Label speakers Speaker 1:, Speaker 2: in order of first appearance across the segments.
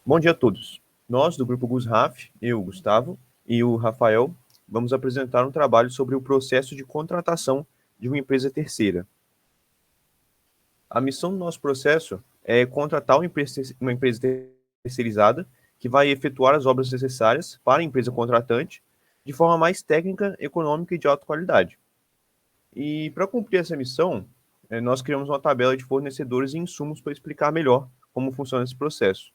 Speaker 1: Bom dia a todos. Nós, do Grupo GusRaf, eu, Gustavo, e o Rafael, vamos apresentar um trabalho sobre o processo de contratação de uma empresa terceira. A missão do nosso processo é contratar uma empresa terceirizada que vai efetuar as obras necessárias para a empresa contratante de forma mais técnica, econômica e de alta qualidade. E para cumprir essa missão, nós criamos uma tabela de fornecedores e insumos para explicar melhor como funciona esse processo.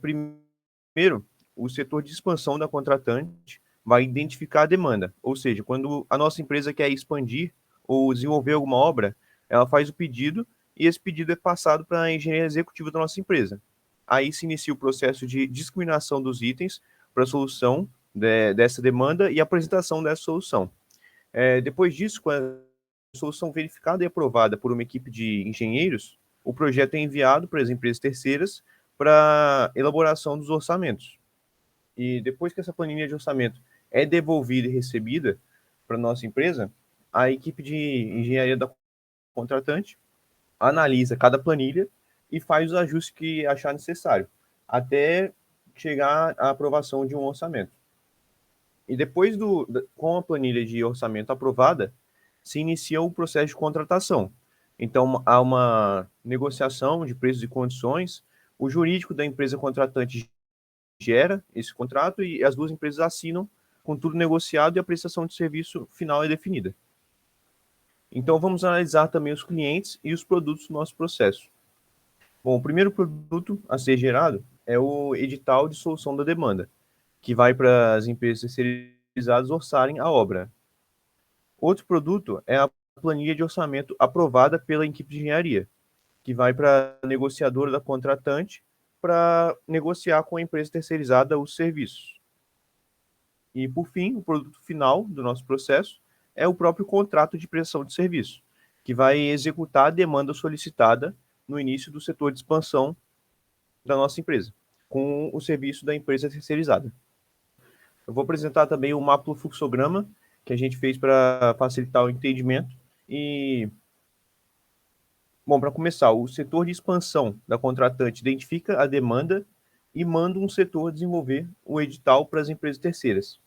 Speaker 1: Primeiro, o setor de expansão da contratante vai identificar a demanda, ou seja, quando a nossa empresa quer expandir ou desenvolver alguma obra, ela faz o pedido e esse pedido é passado para a engenharia executiva da nossa empresa. Aí se inicia o processo de discriminação dos itens para a solução dessa demanda e apresentação dessa solução. Depois disso, com a solução verificada e aprovada por uma equipe de engenheiros, o projeto é enviado para as empresas terceiras para elaboração dos orçamentos. E depois que essa planilha de orçamento é devolvida e recebida para a nossa empresa, a equipe de engenharia da contratante analisa cada planilha e faz os ajustes que achar necessário, até chegar à aprovação de um orçamento. E depois com a planilha de orçamento aprovada, se inicia o processo de contratação. Então, há uma negociação de preços e condições, o jurídico da empresa contratante gera esse contrato e as duas empresas assinam com tudo negociado e a prestação de serviço final é definida. Então, vamos analisar também os clientes e os produtos do nosso processo. Bom, o primeiro produto a ser gerado é o edital de solução da demanda, que vai para as empresas terceirizadas orçarem a obra. Outro produto é a planilha de orçamento aprovada pela equipe de engenharia, que vai para a negociadora da contratante para negociar com a empresa terceirizada os serviços. E, por fim, o produto final do nosso processo é o próprio contrato de prestação de serviço, que vai executar a demanda solicitada no início do setor de expansão da nossa empresa, com o serviço da empresa terceirizada. Eu vou apresentar também o mapa fluxograma que a gente fez para facilitar o entendimento. E, bom, para começar, o setor de expansão da contratante identifica a demanda e manda um setor desenvolver o edital para as empresas terceiras.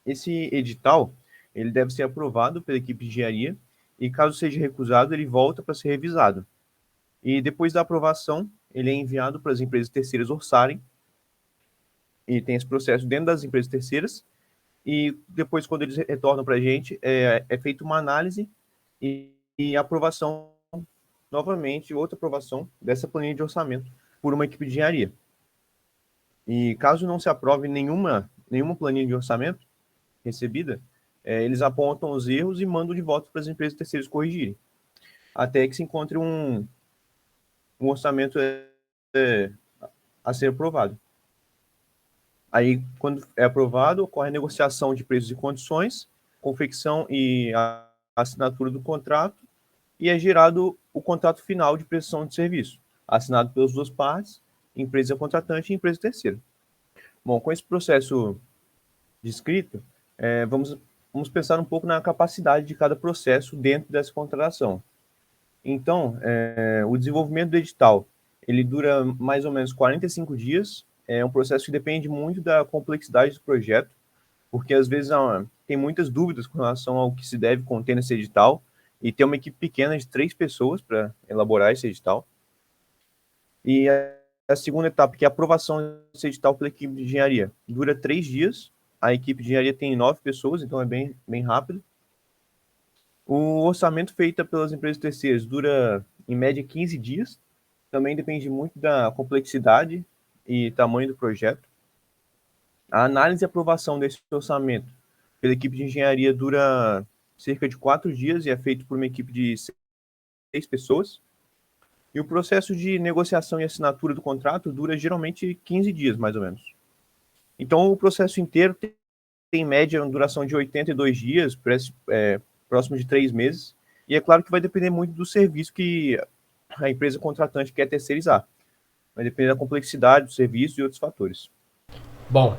Speaker 1: Esse edital ele deve ser aprovado pela equipe de engenharia e, caso seja recusado, ele volta para ser revisado. E depois da aprovação, ele é enviado para as empresas terceiras orçarem, e tem esse processo dentro das empresas terceiras, e depois, quando eles retornam para a gente, é feita uma análise e aprovação, novamente, outra aprovação dessa planilha de orçamento por uma equipe de engenharia. E caso não se aprove nenhuma planilha de orçamento recebida, eles apontam os erros e mandam de volta para as empresas terceiras corrigirem, até que se encontre um orçamento a ser aprovado. Aí, quando é aprovado, ocorre a negociação de preços e condições, confecção e a assinatura do contrato, e é gerado o contrato final de prestação de serviço, assinado pelas duas partes, empresa contratante e empresa terceira. Bom, com esse processo descrito, vamos pensar um pouco na capacidade de cada processo dentro dessa contratação. Então, o desenvolvimento do edital, ele dura mais ou menos 45 dias, é um processo que depende muito da complexidade do projeto, porque às vezes tem muitas dúvidas com relação ao que se deve conter nesse edital, e tem uma equipe pequena de 3 pessoas para elaborar esse edital. E a segunda etapa, que é a aprovação desse edital pela equipe de engenharia, dura 3 dias, a equipe de engenharia tem 9 pessoas, então é bem rápido. O orçamento feito pelas empresas terceiras dura, em média, 15 dias, também depende muito da complexidade e tamanho do projeto. A análise e aprovação desse orçamento pela equipe de engenharia dura cerca de 4 dias e é feito por uma equipe de 6 pessoas. E o processo de negociação e assinatura do contrato dura geralmente 15 dias, mais ou menos. Então, o processo inteiro tem em média uma duração de 82 dias, próximo de 3 meses. E é claro que vai depender muito do serviço que a empresa contratante quer terceirizar. Vai depender da complexidade do serviço e outros fatores.
Speaker 2: Bom,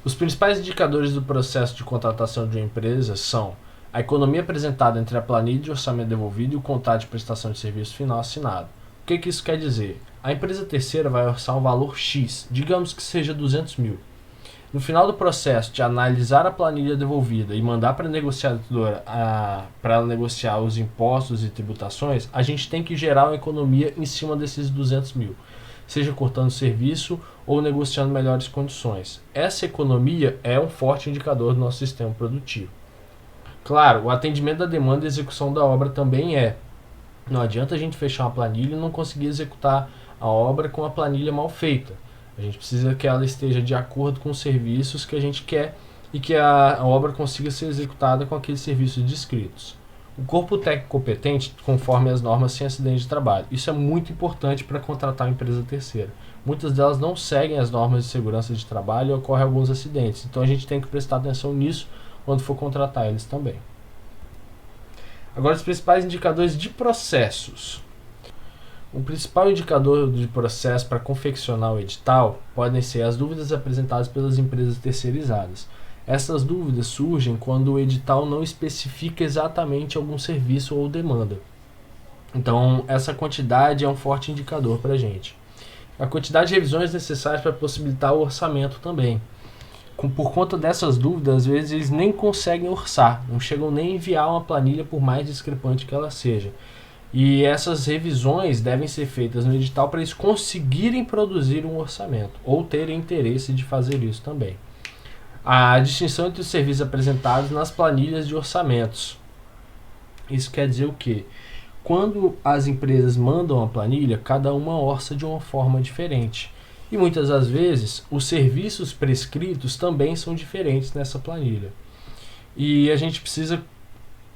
Speaker 2: os principais indicadores do processo de contratação de uma empresa são a economia apresentada entre a planilha de orçamento devolvido e o contrato de prestação de serviço final assinado. O que isso quer dizer? a empresa terceira vai orçar um valor X, digamos que seja 200 mil. No final do processo de analisar a planilha devolvida e mandar para a negociadora para negociar os impostos e tributações, a gente tem que gerar uma economia em cima desses 200 mil, seja cortando serviço ou negociando melhores condições. Essa economia é um forte indicador do nosso sistema produtivo. Claro, o atendimento da demanda e execução da obra também é. Não adianta a gente fechar uma planilha e não conseguir executar a obra com a planilha mal feita. A gente precisa que ela esteja de acordo com os serviços que a gente quer e que a obra consiga ser executada com aqueles serviços descritos. O corpo técnico competente conforme as normas sem acidente de trabalho. Isso é muito importante para contratar uma empresa terceira. Muitas delas não seguem as normas de segurança de trabalho e ocorrem alguns acidentes. Então a gente tem que prestar atenção nisso quando for contratar eles também. Agora, os principais indicadores de processos. O principal indicador de processo para confeccionar o edital podem ser as dúvidas apresentadas pelas empresas terceirizadas. Essas dúvidas surgem quando o edital não especifica exatamente algum serviço ou demanda. Então, essa quantidade é um forte indicador para a gente. A quantidade de revisões necessárias para possibilitar o orçamento também. Por conta dessas dúvidas, às vezes eles nem conseguem orçar, não chegam nem a enviar uma planilha por mais discrepante que ela seja. E essas revisões devem ser feitas no edital para eles conseguirem produzir um orçamento ou terem interesse de fazer isso também. A distinção entre os serviços apresentados nas planilhas de orçamentos. Isso quer dizer o quê? Quando as empresas mandam a planilha, cada uma orça de uma forma diferente. E muitas das vezes, os serviços prescritos também são diferentes nessa planilha. E a gente precisa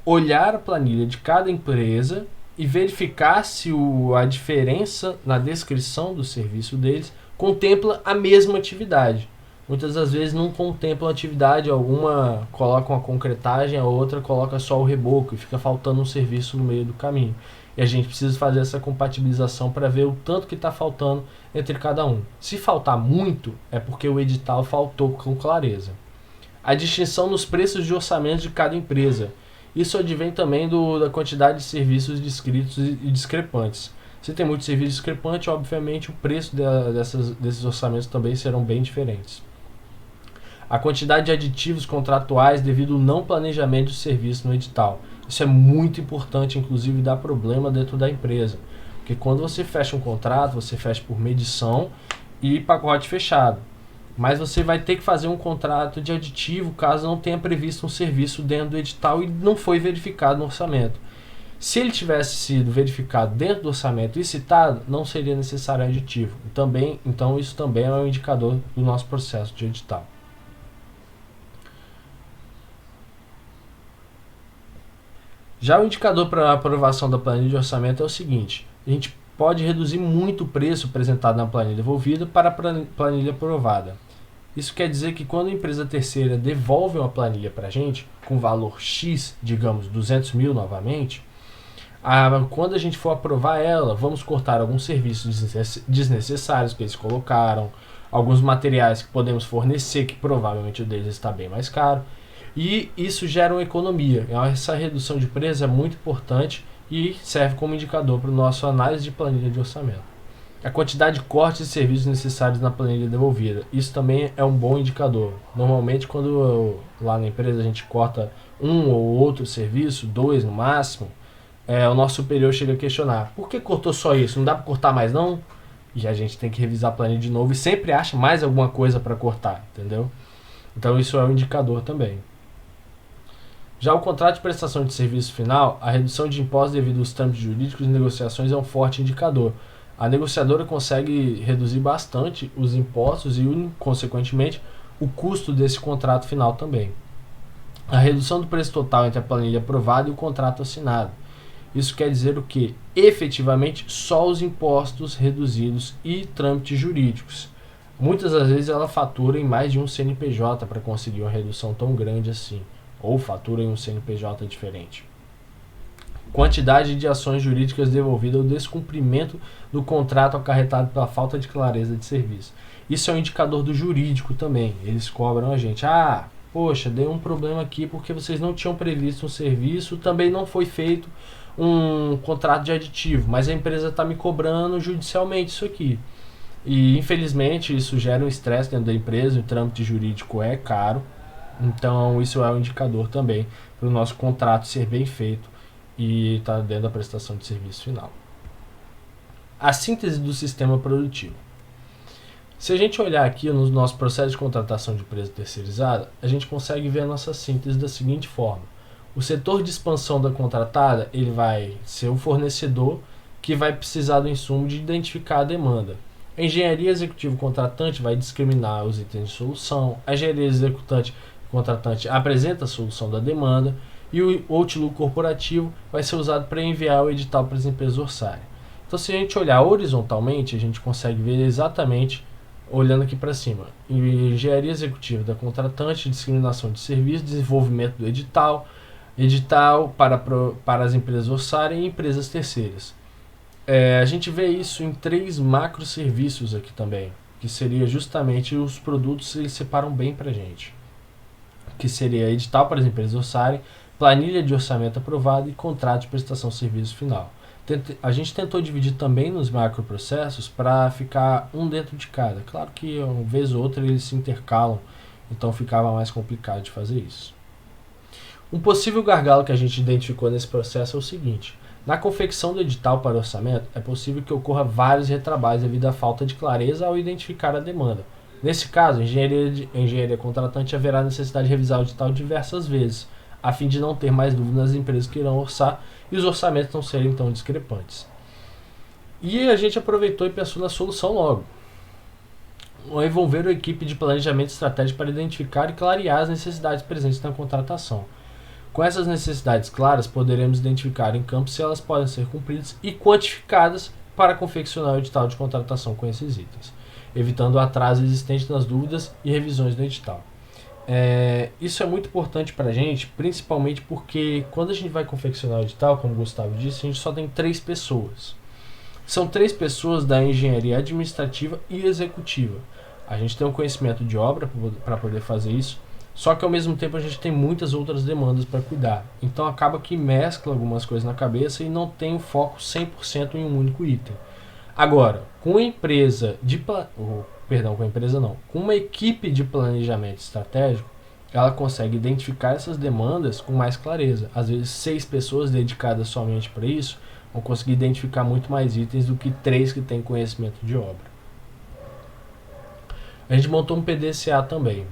Speaker 2: olhar a planilha de cada empresa e verificar se a diferença na descrição do serviço deles contempla a mesma atividade. Muitas das vezes não contemplam atividade alguma, coloca uma concretagem, a outra coloca só o reboco e fica faltando um serviço no meio do caminho. E a gente precisa fazer essa compatibilização para ver o tanto que está faltando entre cada um. Se faltar muito, é porque o edital faltou com clareza. A distinção nos preços de orçamento de cada empresa. Isso advém também da quantidade de serviços descritos e discrepantes. Se tem muito serviço discrepante, obviamente o preço desses orçamentos também serão bem diferentes. A quantidade de aditivos contratuais devido ao não planejamento do serviço no edital. Isso é muito importante, inclusive dá problema dentro da empresa. Porque quando você fecha um contrato, você fecha por medição e pacote fechado. Mas você vai ter que fazer um contrato de aditivo caso não tenha previsto um serviço dentro do edital e não foi verificado no orçamento. Se ele tivesse sido verificado dentro do orçamento e citado, não seria necessário aditivo. Então isso também é um indicador do nosso processo de edital. Já o indicador para a aprovação da planilha de orçamento é o seguinte: a gente pode reduzir muito o preço apresentado na planilha devolvida para a planilha aprovada. Isso quer dizer que quando a empresa terceira devolve uma planilha para a gente, com valor X, digamos 200 mil novamente, quando a gente for aprovar ela, vamos cortar alguns serviços desnecessários que eles colocaram, alguns materiais que podemos fornecer, que provavelmente o deles está bem mais caro, e isso gera uma economia. Essa redução de preço é muito importante e serve como indicador para a nossa análise de planilha de orçamento. A quantidade de cortes de serviços necessários na planilha devolvida. Isso também é um bom indicador. Normalmente, quando lá na empresa a gente corta um ou outro serviço, 2 no máximo, o nosso superior chega a questionar: por que cortou só isso? Não dá para cortar mais não? E a gente tem que revisar a planilha de novo e sempre acha mais alguma coisa para cortar, entendeu? Então isso é um indicador também. Já o contrato de prestação de serviço final, a redução de impostos devido aos trâmites jurídicos e negociações é um forte indicador. A negociadora consegue reduzir bastante os impostos e, consequentemente, o custo desse contrato final também. A redução do preço total entre a planilha aprovada e o contrato assinado. Isso quer dizer o quê? Efetivamente, só os impostos reduzidos e trâmites jurídicos. Muitas das vezes ela fatura em mais de um CNPJ para conseguir uma redução tão grande assim, ou fatura em um CNPJ diferente. Quantidade de ações jurídicas devolvidas ao descumprimento do contrato acarretado pela falta de clareza de serviço. Isso é um indicador do jurídico também. Eles cobram a gente: poxa, deu um problema aqui porque vocês não tinham previsto um serviço, também não foi feito um contrato de aditivo, mas a empresa está me cobrando judicialmente isso aqui. E infelizmente isso gera um estresse dentro da empresa, o trâmite jurídico é caro, então isso é um indicador também para o nosso contrato ser bem feito e estar dentro da prestação de serviço final. A síntese do sistema produtivo. Se a gente olhar aqui no nosso processo de contratação de empresa terceirizada, a gente consegue ver a nossa síntese da seguinte forma. O setor de expansão da contratada, ele vai ser o fornecedor que vai precisar do insumo de identificar a demanda. A engenharia executiva contratante vai discriminar os itens de solução, a engenharia executante contratante apresenta a solução da demanda e o outlook corporativo vai ser usado para enviar o edital para as empresas orçarem. Então, se a gente olhar horizontalmente, a gente consegue ver exatamente, olhando aqui para cima, engenharia executiva da contratante, discriminação de serviço, desenvolvimento do edital para as empresas orçarem e empresas terceiras. A gente vê isso em 3 macro serviços aqui também, que seria justamente os produtos, eles separam bem para a gente, que seria edital para as empresas orçarem, planilha de orçamento aprovado e contrato de prestação de serviço final. A gente tentou dividir também nos macroprocessos para ficar um dentro de cada. Claro que uma vez ou outra eles se intercalam, então ficava mais complicado de fazer isso. Um possível gargalo que a gente identificou nesse processo é o seguinte: na confecção do edital para orçamento, é possível que ocorra vários retrabalhos devido à falta de clareza ao identificar a demanda. Nesse caso, a engenharia contratante haverá necessidade de revisar o edital diversas vezes, a fim de não ter mais dúvidas nas empresas que irão orçar e os orçamentos não serem tão discrepantes. E a gente aproveitou e pensou na solução logo. Envolver a equipe de planejamento estratégico para identificar e clarear as necessidades presentes na contratação. Com essas necessidades claras, poderemos identificar em campo se elas podem ser cumpridas e quantificadas para confeccionar o edital de contratação com esses itens, evitando o atraso existente nas dúvidas e revisões do edital. Isso é muito importante para a gente, principalmente porque quando a gente vai confeccionar o edital, como o Gustavo disse, a gente só tem 3 pessoas. São 3 pessoas da engenharia administrativa e executiva. A gente tem um conhecimento de obra para poder fazer isso, só que ao mesmo tempo a gente tem muitas outras demandas para cuidar. Então acaba que mescla algumas coisas na cabeça e não tem o foco 100% em um único item. Agora, com uma equipe de planejamento estratégico, ela consegue identificar essas demandas com mais clareza. Às vezes 6 pessoas dedicadas somente para isso vão conseguir identificar muito mais itens do que 3 que têm conhecimento de obra. A gente montou um PDCA também.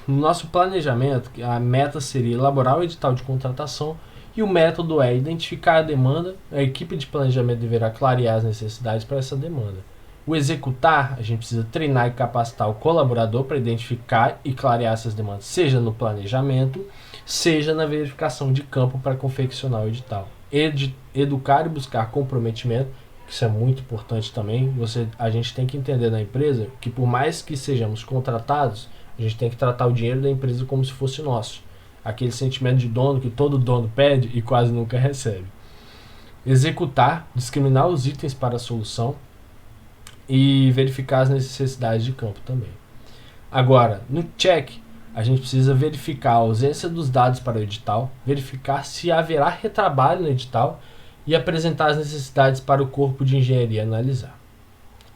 Speaker 2: No nosso planejamento, a meta seria elaborar o edital de contratação e o método é identificar a demanda. A equipe de planejamento deverá clarear as necessidades para essa demanda. O executar, a gente precisa treinar e capacitar o colaborador para identificar e clarear essas demandas, seja no planejamento, seja na verificação de campo para confeccionar o edital. Educar e buscar comprometimento, que isso é muito importante também. A gente tem que entender na empresa que por mais que sejamos contratados, a gente tem que tratar o dinheiro da empresa como se fosse nosso. Aquele sentimento de dono que todo dono pede e quase nunca recebe. Executar, discriminar os itens para a solução e verificar as necessidades de campo também. Agora, no check, a gente precisa verificar a ausência dos dados para o edital, verificar se haverá retrabalho no edital e apresentar as necessidades para o corpo de engenharia analisar.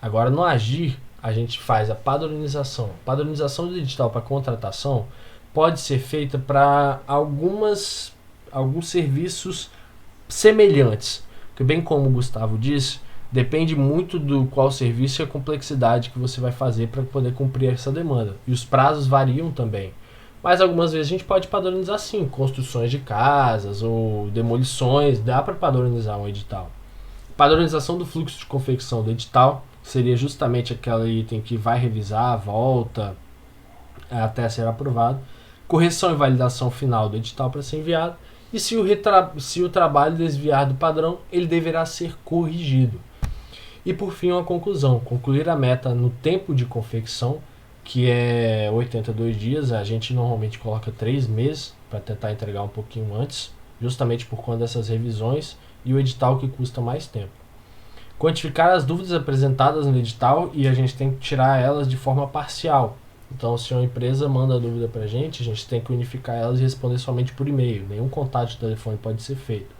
Speaker 2: Agora, no agir, a gente faz a padronização. A padronização do edital para contratação pode ser feita para alguns serviços semelhantes, que bem como o Gustavo disse, depende muito do qual serviço e a complexidade que você vai fazer para poder cumprir essa demanda. E os prazos variam também. Mas algumas vezes a gente pode padronizar sim, construções de casas ou demolições, dá para padronizar um edital. Padronização do fluxo de confecção do edital seria justamente aquele item que vai revisar, volta até ser aprovado. Correção e validação final do edital para ser enviado. E se o trabalho desviar do padrão, ele deverá ser corrigido. E por fim, uma conclusão. Concluir a meta no tempo de confecção, que é 82 dias. A gente normalmente coloca 3 meses para tentar entregar um pouquinho antes, justamente por conta dessas revisões e o edital que custa mais tempo. Quantificar as dúvidas apresentadas no edital e a gente tem que tirar elas de forma parcial. Então, se uma empresa manda dúvida para a gente tem que unificar elas e responder somente por e-mail. Nenhum contato de telefone pode ser feito.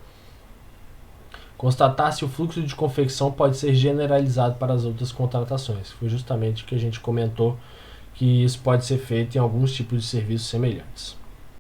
Speaker 2: Constatar se o fluxo de confecção pode ser generalizado para as outras contratações. Foi justamente o que a gente comentou, que isso pode ser feito em alguns tipos de serviços semelhantes.